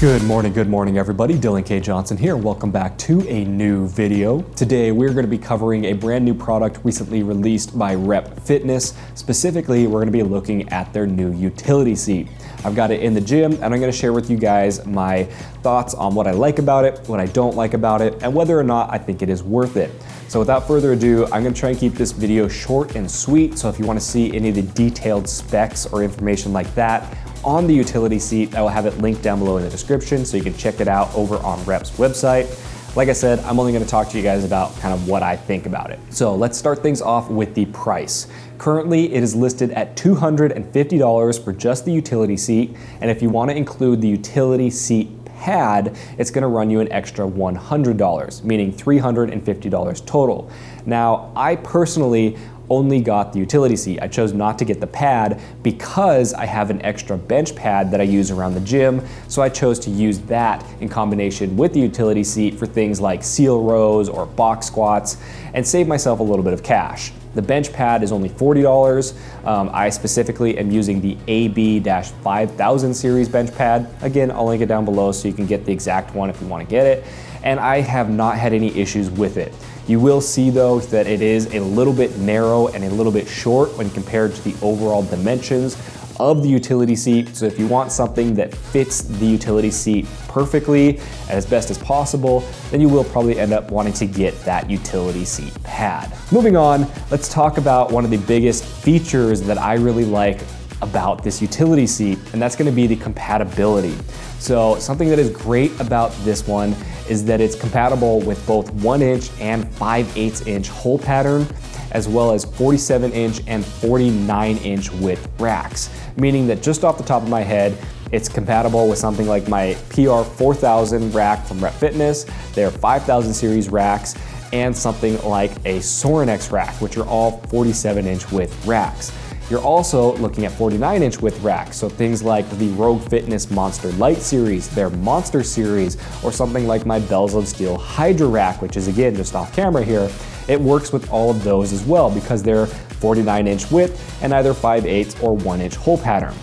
Good morning everybody. Dylan K. Johnson here. Welcome back to a new video. Today we're going to be covering a brand new product recently released by Rep Fitness. Specifically, we're going to be looking at their new utility seat. I've got it in the gym and I'm going to share with you guys my thoughts on what I like about it, what I don't like about it, and whether or not I think it is worth it. So without further ado, I'm going to try and keep this video short and sweet. So if you want to see any of the detailed specs or information like that on the utility seat, I will have it linked down below in the description so you can check it out over on Rep's website. Like I said, I'm only going to talk to you guys about kind of what I think about it. So let's start things off with the price. Currently, it is listed at $250 for just the utility seat, and if you want to include the utility seat pad, it's going to run you an extra $100, meaning $350 total. Now, I personally only got the utility seat. I chose not to get the pad because I have an extra bench pad that I use around the gym, so I chose to use that in combination with the utility seat for things like seal rows or box squats and save myself a little bit of cash. The bench pad is only $40. I specifically am using the AB-5000 series bench pad. Again, I'll link it down below so you can get the exact one if you want to get it. And I have not had any issues with it. You will see though that it is a little bit narrow and a little bit short when compared to the overall dimensions of the utility seat. So if you want something that fits the utility seat perfectly as best as possible, then you will probably end up wanting to get that utility seat pad. Moving on, let's talk about one of the biggest features that I really like about this utility seat, and that's going to be the compatibility. So something that is great about this one is that it's compatible with both 1-inch and 5/8 inch hole pattern, as well as 47-inch and 49-inch width racks, meaning that just off the top of my head, it's compatible with something like my PR 4000 rack from Rep Fitness, their 5000 series racks, and something like a Sorinex rack, which are all 47-inch width racks. You're also looking at 49-inch width racks, so things like the Rogue Fitness Monster Light series, their Monster series, or something like my Bells of Steel Hydra rack, which is again just off camera here. It works with all of those as well because they're 49-inch width and either 5/8 or 1-inch hole pattern,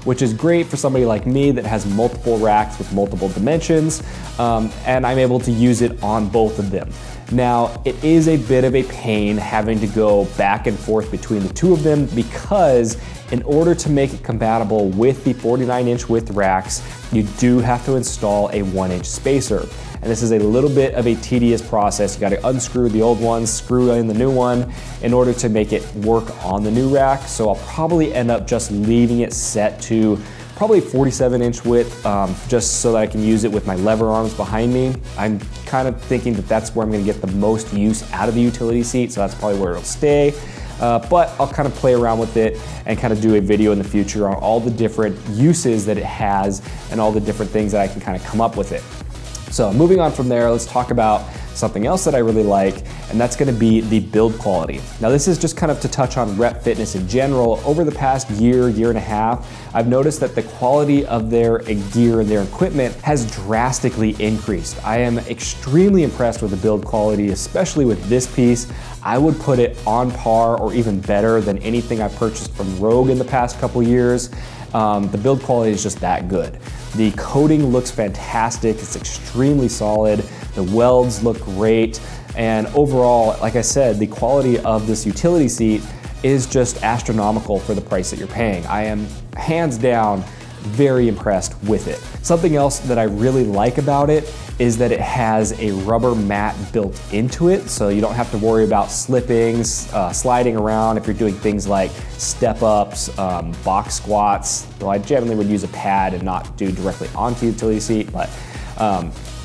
which is great for somebody like me that has multiple racks with multiple dimensions, and I'm able to use it on both of them. Now, it is a bit of a pain having to go back and forth between the two of them because in order to make it compatible with the 49-inch width racks, you do have to install a 1-inch spacer. And this is a little bit of a tedious process. You gotta unscrew the old one, screw in the new one in order to make it work on the new rack. So I'll probably end up just leaving it set to probably 47-inch width, just so that I can use it with my lever arms behind me. I'm kind of thinking that that's where I'm gonna get the most use out of the utility seat, so that's probably where it'll stay. But I'll kind of play around with it and kind of do a video in the future on all the different uses that it has and all the different things that I can kind of come up with it. So moving on from there, let's talk about something else that I really like, and that's gonna be the build quality. Now this is just kind of to touch on Rep Fitness in general. Over the past year and a half, I've noticed that the quality of their gear and their equipment has drastically increased. I am extremely impressed with the build quality, especially with this piece. I would put it on par or even better than anything I purchased from Rogue in the past couple years. The build quality is just that good. The coating looks fantastic, it's extremely solid, the welds look great, and overall, like I said, the quality of this utility seat is just astronomical for the price that you're paying. I am hands down very impressed with it. Something else that I really like about it is that it has a rubber mat built into it, so you don't have to worry about slipping, sliding around if you're doing things like step-ups, box squats. Though I generally would use a pad and not do directly onto the utility seat, but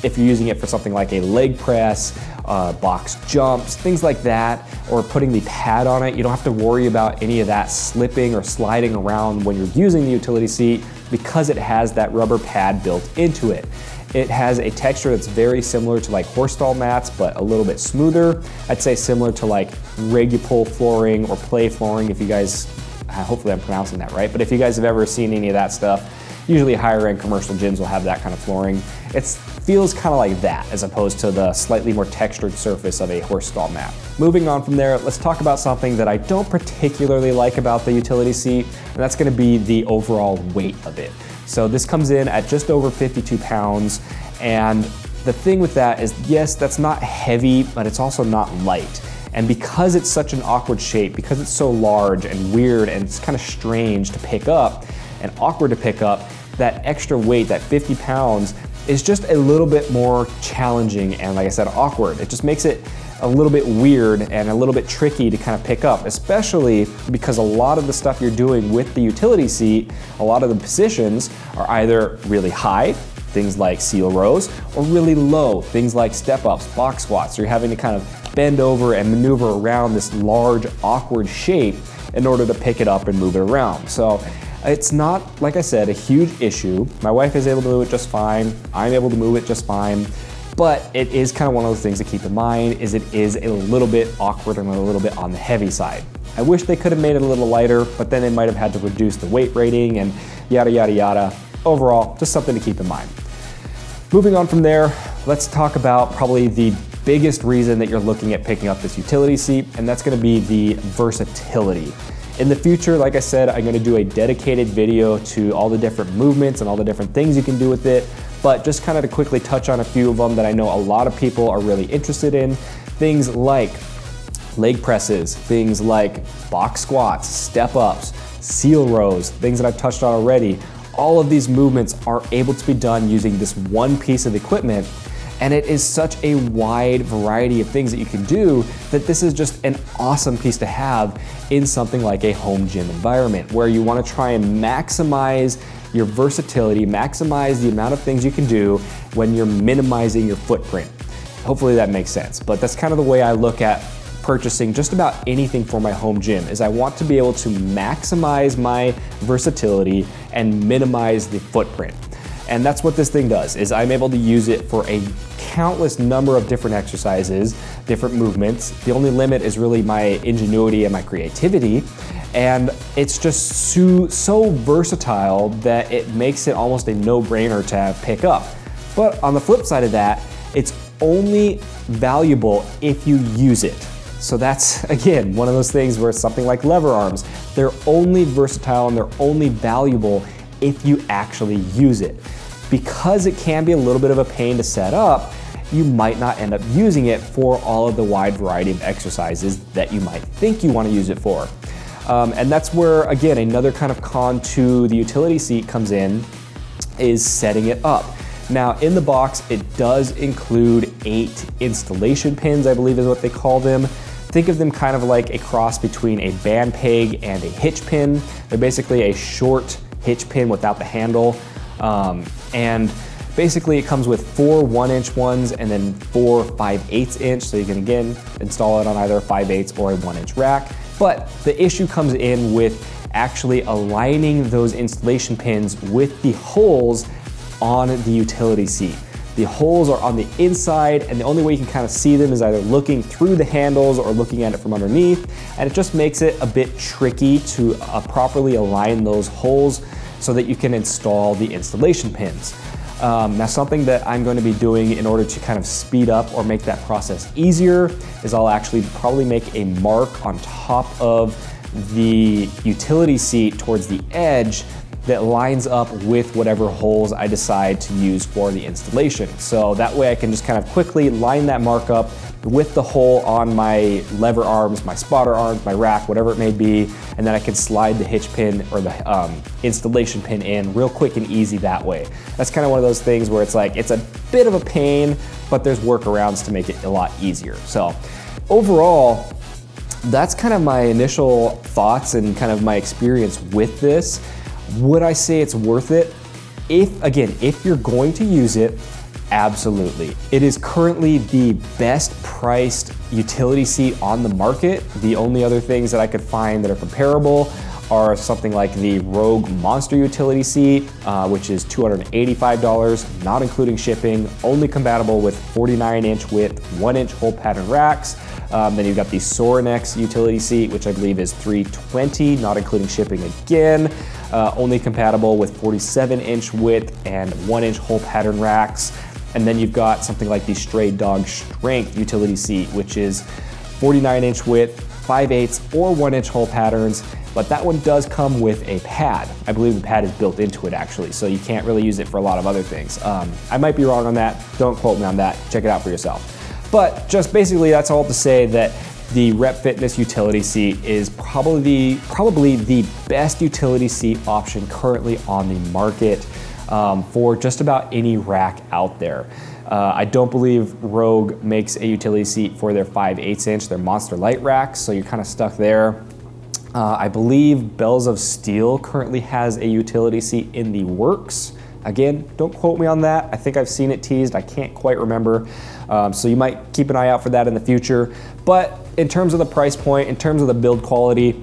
if you're using it for something like a leg press, box jumps, things like that, or putting the pad on it, you don't have to worry about any of that slipping or sliding around when you're using the utility seat because it has that rubber pad built into it. It has a texture that's very similar to like horse stall mats, but a little bit smoother. I'd say similar to like Regulpole flooring or play flooring, if you guys, hopefully I'm pronouncing that right, but if you guys have ever seen any of that stuff, usually higher end commercial gyms will have that kind of flooring. It feels kind of like that as opposed to the slightly more textured surface of a horse stall mat. Moving on from there, let's talk about something that I don't particularly like about the utility seat, and that's gonna be the overall weight of it. So this comes in at just over 52 pounds. And the thing with that is, yes, that's not heavy, but it's also not light. And because it's such an awkward shape, because it's so large and weird and it's kind of strange to pick up and awkward to pick up, that extra weight, that 50 pounds, is just a little bit more challenging and, like I said, awkward. It just makes it a little bit weird and a little bit tricky to kind of pick up, especially because a lot of the stuff you're doing with the utility seat, a lot of the positions are either really high, things like seal rows, or really low, things like step-ups, box squats. So you're having to kind of bend over and maneuver around this large, awkward shape in order to pick it up and move it around. So it's not, like I said, a huge issue. My wife is able to move it just fine. I'm able to move it just fine. But it is kind of one of those things to keep in mind, is it is a little bit awkward and a little bit on the heavy side. I wish they could have made it a little lighter, but then they might have had to reduce the weight rating and yada, yada, yada. Overall, just something to keep in mind. Moving on from there, let's talk about probably the biggest reason that you're looking at picking up this utility seat, and that's gonna be the versatility. In the future, like I said, I'm gonna do a dedicated video to all the different movements and all the different things you can do with it, but just kind of to quickly touch on a few of them that I know a lot of people are really interested in. Things like leg presses, things like box squats, step-ups, seal rows, things that I've touched on already. All of these movements are able to be done using this one piece of equipment, and it is such a wide variety of things that you can do that this is just an awesome piece to have in something like a home gym environment where you want to try and maximize your versatility, maximize the amount of things you can do when you're minimizing your footprint. Hopefully that makes sense, but that's kind of the way I look at purchasing just about anything for my home gym, is I want to be able to maximize my versatility and minimize the footprint. And that's what this thing does, is I'm able to use it for a countless number of different exercises, different movements. The only limit is really my ingenuity and my creativity. And it's just so versatile that it makes it almost a no-brainer to pick up. But on the flip side of that, it's only valuable if you use it. So that's, again, one of those things where it's something like lever arms. They're only versatile and they're only valuable if you actually use it. Because it can be a little bit of a pain to set up, you might not end up using it for all of the wide variety of exercises that you might think you want to use it for. And that's where, again, another kind of con to the utility seat comes in, is setting it up. Now, in the box, it does include 8 installation pins, I believe is what they call them. Think of them kind of like a cross between a band peg and a hitch pin. They're basically a short hitch pin without the handle. And basically it comes with 4 1-inch ones and then 4 5/8 inch. So you can, again, install it on either a 5/8 or a 1-inch rack. But the issue comes in with actually aligning those installation pins with the holes on the utility seat. The holes are on the inside, and the only way you can kind of see them is either looking through the handles or looking at it from underneath, and it just makes it a bit tricky to properly align those holes so that you can install the installation pins. Now, something that I'm going to be doing in order to kind of speed up or make that process easier is I'll actually probably make a mark on top of the utility seat towards the edge that lines up with whatever holes I decide to use for the installation. So that way I can just kind of quickly line that mark up with the hole on my lever arms, my spotter arms, my rack, whatever it may be, and then I can slide the hitch pin or the installation pin in real quick and easy that way. That's kind of one of those things where it's like, it's a bit of a pain, but there's workarounds to make it a lot easier. So overall, that's kind of my initial thoughts and kind of my experience with this. Would I say it's worth it? If you're going to use it, absolutely. It is currently the best priced utility seat on the market. The only other things that I could find that are comparable are something like the Rogue Monster utility seat, which is $285, not including shipping, only compatible with 49-inch width, 1-inch hole pattern racks. Then you've got the Sorinex utility seat, which I believe is $320, not including shipping again. Only compatible with 47-inch width and 1-inch hole pattern racks. And then you've got something like the Stray Dog Strength utility seat, which is 49-inch width, 5/8 or 1-inch hole patterns, but that one does come with a pad. I believe the pad is built into it actually, so you can't really use it for a lot of other things. I might be wrong on that, don't quote me on that, check it out for yourself. But just basically that's all to say that the Rep Fitness utility seat is probably the best utility seat option currently on the market for just about any rack out there. I don't believe Rogue makes a utility seat for their 5/8 inch, their Monster Light racks, so you're kind of stuck there. I believe Bells of Steel currently has a utility seat in the works. Again, don't quote me on that. I think I've seen it teased. I can't quite remember. So you might keep an eye out for that in the future. But in terms of the price point, in terms of the build quality,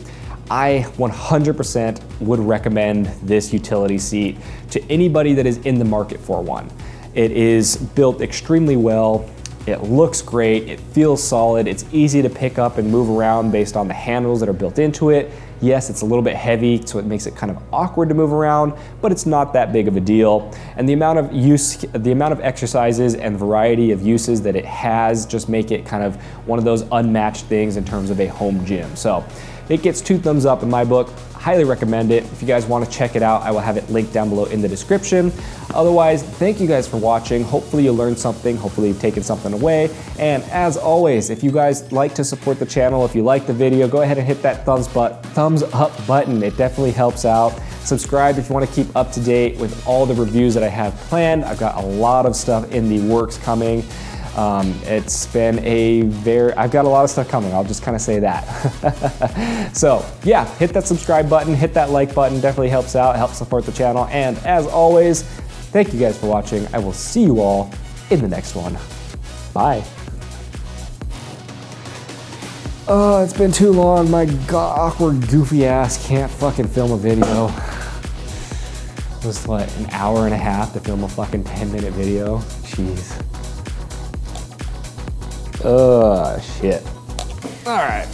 I 100% would recommend this utility seat to anybody that is in the market for one. It is built extremely well. It looks great. It feels solid. It's easy to pick up and move around based on the handles that are built into it. Yes, it's a little bit heavy, so it makes it kind of awkward to move around, but it's not that big of a deal. And the amount of exercises and variety of uses that it has just make it kind of one of those unmatched things in terms of a home gym. So it gets 2 thumbs up in my book. Highly recommend it. If you guys want to check it out, I will have it linked down below in the description. Otherwise, thank you guys for watching. Hopefully you learned something. Hopefully you've taken something away. And as always, if you guys like to support the channel, if you like the video, go ahead and hit that thumbs up button. It definitely helps out. Subscribe if you want to keep up to date with all the reviews that I have planned. I've got a lot of stuff in the works coming. It's been I've got a lot of stuff coming, I'll just kind of say that. So yeah, hit that subscribe button, hit that like button, definitely helps out, helps support the channel. And as always, thank you guys for watching. I will see you all in the next one. Bye. Oh, it's been too long. My awkward, goofy ass can't fucking film a video. It was what, an hour and a half to film a fucking 10-minute video? Jeez. Shit. All right.